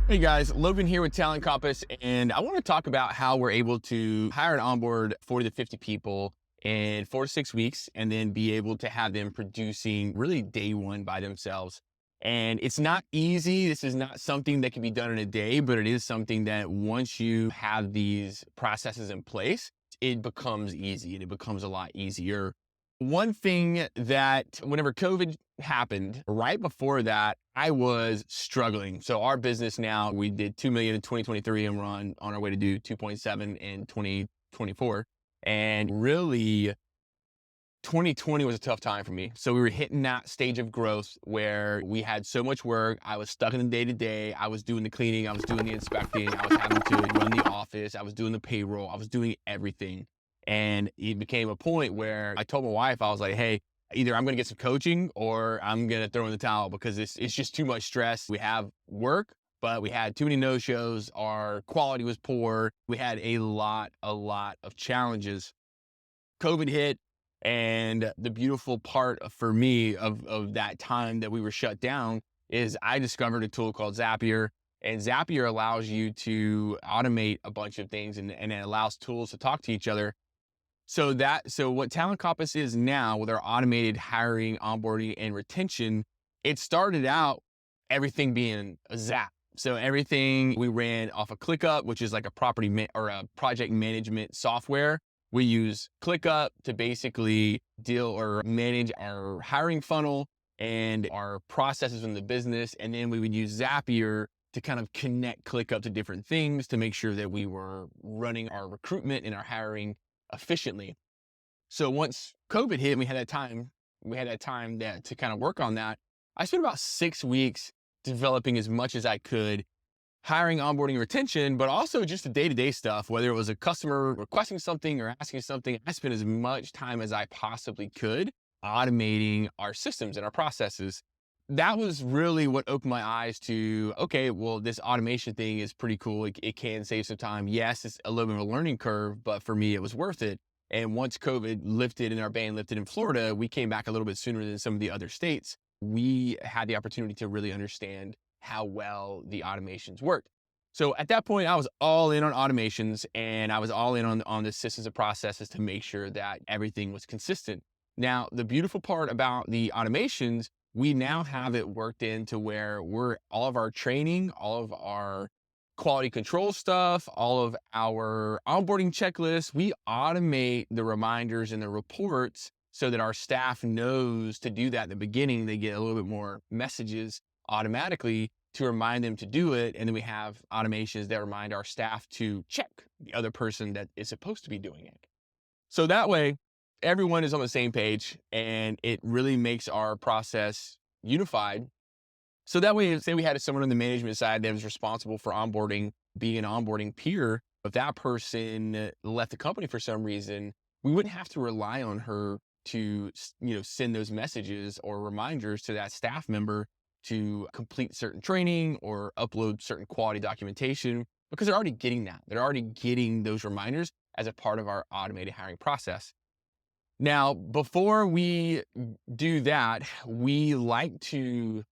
Hey guys, Logan here with TalentCompass, and I want to talk about how we're able to hire and onboard 40 to 50 people in 4 to 6 weeks and then be able to have them producing really day one by themselves. And it's not easy. This is not something that can be done in a day, but it is something that once you have these processes in place, it becomes easy and it becomes a lot easier. One thing that whenever COVID happened, right before that, I was struggling. So our business now, we did 2 million in 2023 and we're on our way to do 2.7 in 2024. And really 2020 was a tough time for me. So we were hitting that stage of growth where we had so much work. I was stuck in the day to day. I was doing the cleaning. I was doing the inspecting. I was having to run the office. I was doing the payroll. I was doing everything. And it became a point where I told my wife, I was like, hey, either I'm going to get some coaching or I'm going to throw in the towel because it's just too much stress. We have work, but we had too many no-shows. Our quality was poor. We had a lot of challenges. COVID hit. And the beautiful part for me of that time that we were shut down is I discovered a tool called Zapier. And Zapier allows you to automate a bunch of things and it allows tools to talk to each other. So what Talent Compass is now with our automated hiring, onboarding, and retention, it started out everything being a Zap. So everything we ran off of ClickUp, which is like a or a project management software. We use ClickUp to basically deal or manage our hiring funnel and our processes in the business. And then we would use Zapier to kind of connect ClickUp to different things to make sure that we were running our recruitment and our hiring efficiently. So once COVID hit, and we had that time to kind of work on that. I spent about 6 weeks developing as much as I could, hiring, onboarding, retention, but also just the day-to-day stuff, whether it was a customer requesting something or asking something. I spent as much time as I possibly could automating our systems and our processes. That was really what opened my eyes to, okay, well, this automation thing is pretty cool. It can save some time. Yes, it's a little bit of a learning curve, but for me, it was worth it. And once COVID lifted and our ban lifted in Florida, we came back a little bit sooner than some of the other states. We had the opportunity to really understand how well the automations worked. So at that point, I was all in on automations and I was all in on the systems and processes to make sure that everything was consistent. Now, the beautiful part about the automations, we now have it worked into where all of our training, all of our quality control stuff, all of our onboarding checklists, we automate the reminders and the reports so that our staff knows to do that in the beginning. They get a little bit more messages automatically to remind them to do it. And then we have automations that remind our staff to check the other person that is supposed to be doing it. So that way, everyone is on the same page and it really makes our process unified. So that way, say we had someone on the management side that was responsible for onboarding, being an onboarding peer. If that person left the company for some reason, we wouldn't have to rely on her to, send those messages or reminders to that staff member to complete certain training or upload certain quality documentation because they're already getting that. They're already getting those reminders as a part of our automated hiring process. Now, before we do that, we like to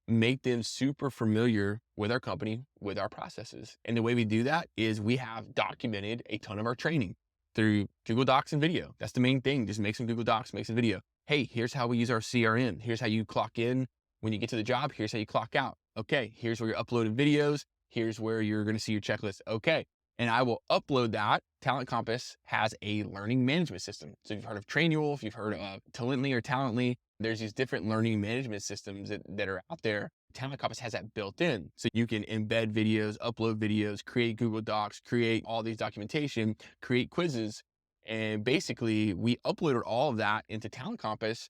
make them super familiar with our company, with our processes. And the way we do that is we have documented a ton of our training through Google Docs and video. That's the main thing. Just make some Google Docs, make some video. Hey, here's how we use our CRM. Here's how you clock in when you get to the job. Here's how you clock out. Okay, here's where you're uploading videos. Here's where you're going to see your checklist. Okay. And I will upload that. Talent Compass has a learning management system. So if you've heard of Trainual, if you've heard of Talently or Talently, there's these different learning management systems that are out there. Talent Compass has that built in. So you can embed videos, upload videos, create Google Docs, create all these documentation, create quizzes. And basically we uploaded all of that into Talent Compass.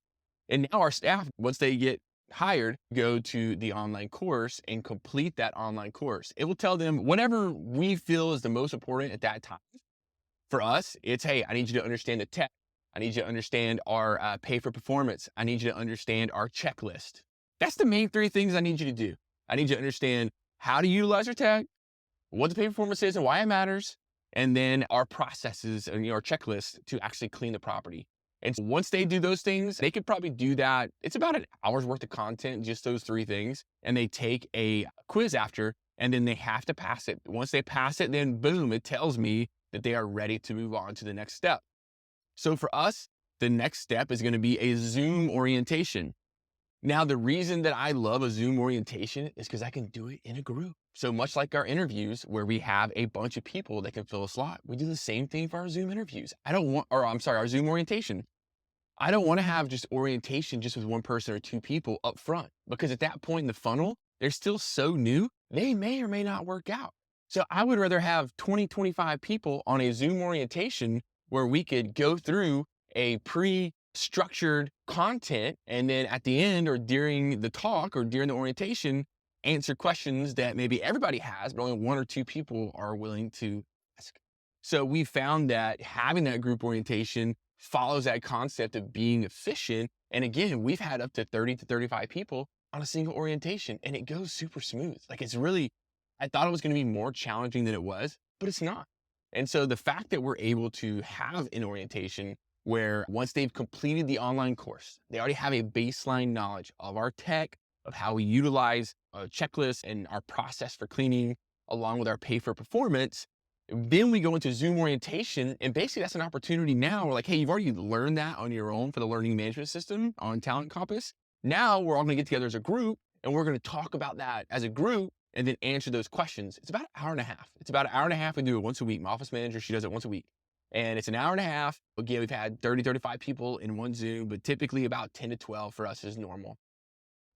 And now our staff, once they get hired, go to the online course and complete that online course. It will tell them whatever we feel is the most important at that time. For us, it's, hey, I need you to understand the tech. I need you to understand our pay for performance. I need you to understand our checklist. That's the main three things I need you to do. I need you to understand how to utilize our tech, what the pay performance is and why it matters, and then our processes and our checklist to actually clean the property. And once they do those things, they could probably do that. It's about an hour's worth of content, just those three things. And they take a quiz after and then they have to pass it. Once they pass it, then boom, it tells me that they are ready to move on to the next step. So for us, the next step is going to be a Zoom orientation. Now, the reason that I love a Zoom orientation is because I can do it in a group. So much like our interviews where we have a bunch of people that can fill a slot, we do the same thing for our Zoom interviews. Our Zoom orientation. I don't want to have just orientation just with one person or two people up front, because at that point in the funnel, they're still so new, they may or may not work out. So I would rather have 20, 25 people on a Zoom orientation where we could go through a pre-structured content, and then at the end or during the talk or during the orientation, answer questions that maybe everybody has, but only one or two people are willing to ask. So we found that having that group orientation follows that concept of being efficient. And again, we've had up to 30 to 35 people on a single orientation, and it goes super smooth. Like, it's really, I thought it was going to be more challenging than it was, but it's not. And so the fact that we're able to have an orientation where once they've completed the online course, they already have a baseline knowledge of our tech, of how we utilize a checklist and our process for cleaning, along with our pay for performance. Then we go into Zoom orientation, and basically that's an opportunity now. We're like, hey, you've already learned that on your own for the learning management system on TalentCompass. Now we're all going to get together as a group, and we're going to talk about that as a group and then answer those questions. It's about an hour and a half. It's about an hour and a half. We do it once a week. My office manager, she does it once a week. And it's an hour and a half. Again, we've had 30, 35 people in one Zoom, but typically about 10 to 12 for us is normal.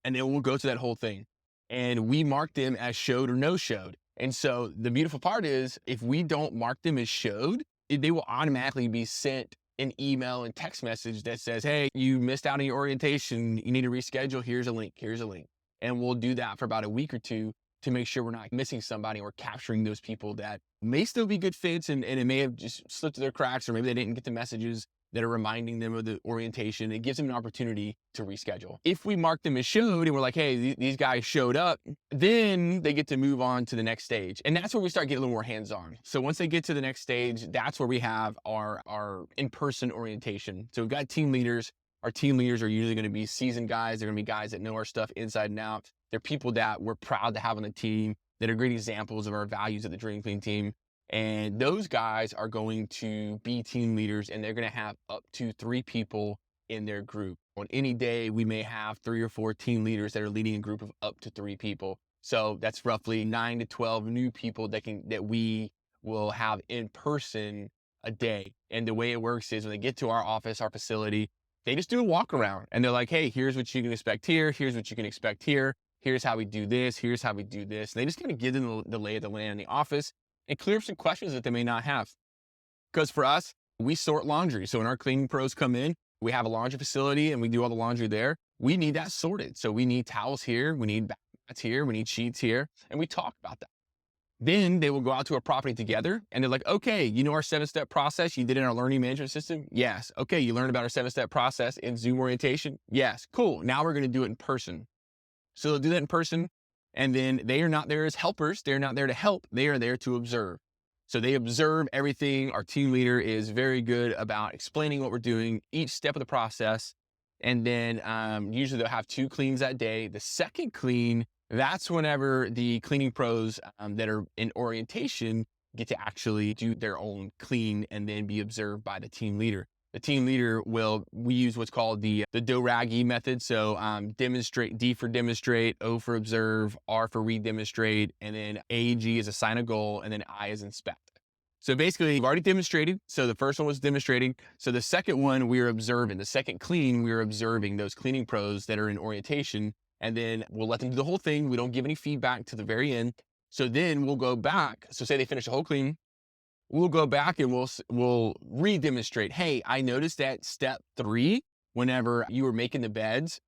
And then we'll go to that whole thing. And we mark them as showed or no showed. And so the beautiful part is, if we don't mark them as showed, they will automatically be sent an email and text message that says, hey, you missed out on your orientation. You need to reschedule. Here's a link. Here's a link. And we'll do that for about a week or two to make sure we're not missing somebody or capturing those people that may still be good fits, and it may have just slipped through their cracks, or maybe they didn't get the messages that are reminding them of the orientation. It gives them an opportunity to reschedule. If we mark them as showed and we're like, hey, these guys showed up, then they get to move on to the next stage. And that's where we start getting a little more hands-on. So once they get to the next stage, that's where we have our in-person orientation. So we've got team leaders. Our team leaders are usually going to be seasoned guys. They're going to be guys that know our stuff inside and out. They're people that we're proud to have on the team, that are great examples of our values at the Dream Clean team. And those guys are going to be team leaders, and they're going to have up to 3 people in their group. On any day, we may have 3 or 4 team leaders that are leading a group of up to 3 people. So that's roughly 9 to 12 new people that we will have in person a day. And the way it works is, when they get to our office, our facility, they just do a walk around, and they're like, hey, here's what you can expect here. Here's what you can expect here. Here's how we do this. Here's how we do this. And they just kind of give them the lay of the land in the office and clear up some questions that they may not have. Because for us, we sort laundry. So when our cleaning pros come in, we have a laundry facility and we do all the laundry there. We need that sorted. So we need towels here. We need mats here. We need sheets here. And we talk about that. Then they will go out to a property together, and they're like, okay, you know our 7-step process? You did it in our learning management system? Yes. Okay, you learned about our 7-step process in Zoom orientation? Yes. Cool. Now we're going to do it in person. So they'll do that in person, and then they are not there as helpers. They're not there to help. They are there to observe. So they observe everything. Our team leader is very good about explaining what we're doing, each step of the process. And then usually they'll have 2 cleans that day. The second clean, that's whenever the cleaning pros that are in orientation get to actually do their own clean and then be observed by the team leader. The team leader we use what's called the DORAG method. So demonstrate, D for demonstrate, O for observe, R for redemonstrate, and then AG is assign a goal, and then I is inspect. So basically, we've already demonstrated. So the first one was demonstrating. So the second one, we are observing. The second clean, we are observing those cleaning pros that are in orientation, and then we'll let them do the whole thing. We don't give any feedback to the very end. So then we'll go back. So say they finish the whole clean. We'll go back and we'll re-demonstrate. Hey, I noticed that step 3, whenever you were making the beds,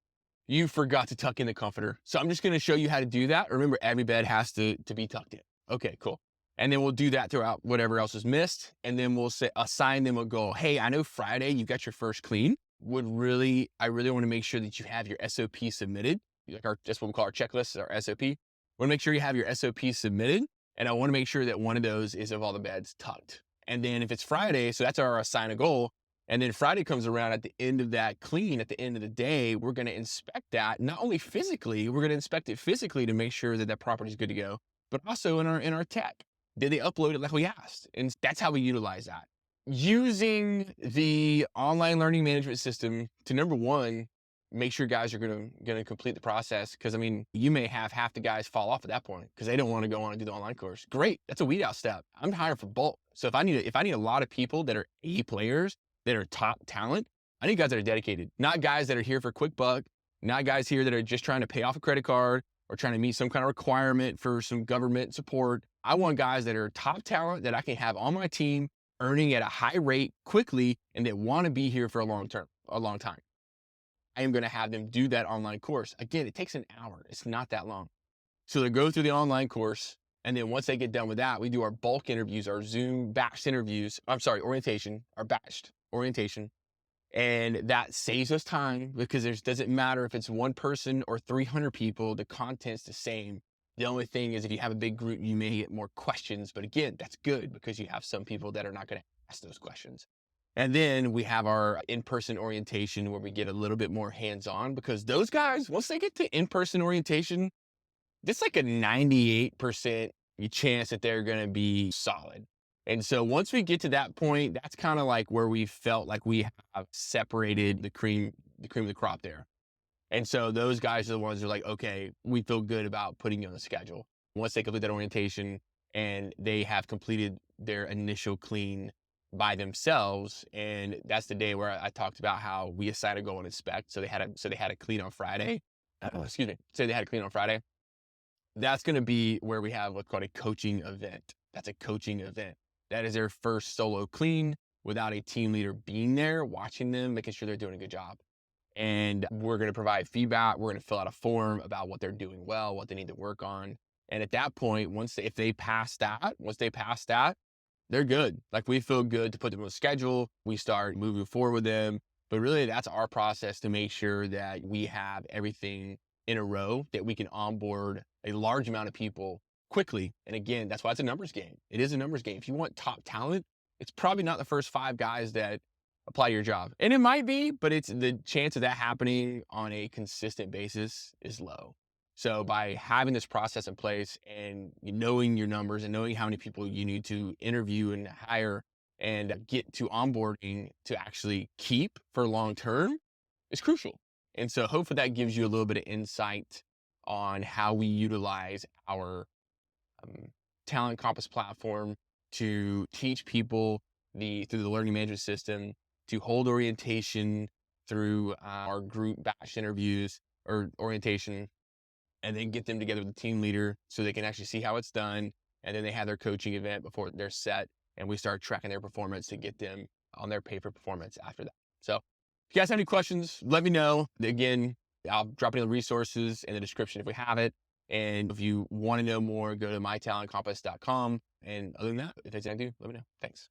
you forgot to tuck in the comforter. So I'm just going to show you how to do that. Remember, every bed has to be tucked in. Okay, cool. And then we'll do that throughout whatever else is missed. And then we'll assign them a goal. Hey, I know Friday you got your first clean. I really want to make sure that you have your SOP submitted. That's what we call our checklist, our SOP. We want to make sure you have your SOP submitted. And I want to make sure that one of those is of all the beds tucked. And then if it's Friday, so that's our assign a goal. And then Friday comes around at the end of that clean, at the end of the day, we're going to inspect that. Not only physically, we're going to inspect it physically to make sure that that property is good to go. but also in our tech. Did they upload it like we asked? And that's how we utilize that. Using the online learning management system to, number one, make sure guys are gonna complete the process. Cause I mean, you may have half the guys fall off at that point because they don't want to go on and do the online course. Great. That's a weed out step. I'm hiring for bulk. So if I need a lot of people that are A players, that are top talent, I need guys that are dedicated, not guys that are here for a quick buck, not guys here that are just trying to pay off a credit card or trying to meet some kind of requirement for some government support. I want guys that are top talent that I can have on my team earning at a high rate quickly and that want to be here for a long time. I am going to have them do that online course. Again, it takes an hour. It's not that long. So they go through the online course. And then once they get done with that, we do our bulk interviews, our Zoom batched interviews. Orientation, our batched orientation. And that saves us time because it doesn't matter if it's one person or 300 people, the content's the same. The only thing is if you have a big group, you may get more questions. But again, that's good because you have some people that are not going to ask those questions. And then we have our in-person orientation where we get a little bit more hands-on because those guys, once they get to in-person orientation, it's like a 98% chance that they're going to be solid. And so once we get to that point, that's kind of like where we felt like we have separated the cream of the crop there. And so those guys are the ones who are like, okay, we feel good about putting you on the schedule. Once they complete that orientation and they have completed their initial clean by themselves. And that's the day where I talked about how we assign a goal and inspect. So they had a clean on Friday. Excuse me. So they had a clean on Friday. That's going to be where we have what's called a coaching event. That's a coaching event. That is their first solo clean without a team leader being there, watching them, making sure they're doing a good job. And we're going to provide feedback. We're going to fill out a form about what they're doing well, what they need to work on. And at that point, if they pass that, they're good. Like we feel good to put them on the schedule. We start moving forward with them. But really that's our process to make sure that we have everything in a row, that we can onboard a large amount of people quickly. And again, that's why it's a numbers game. It is a numbers game. If you want top talent, it's probably not the first 5 guys that apply to your job. And it might be, but it's the chance of that happening on a consistent basis is low. So by having this process in place and knowing your numbers and knowing how many people you need to interview and hire and get to onboarding to actually keep for long term is crucial. And so hopefully that gives you a little bit of insight on how we utilize our TalentCompass platform to teach people through the learning management system, to hold orientation through our group batch interviews or orientation, and then get them together with the team leader so they can actually see how it's done. And then they have their coaching event before they're set, and we start tracking their performance to get them on their pay for performance after that. So if you guys have any questions, let me know. Again, I'll drop any of the resources in the description if we have it. And if you want to know more, go to mytalentcompass.com. And other than that, if there's anything I do, let me know. Thanks.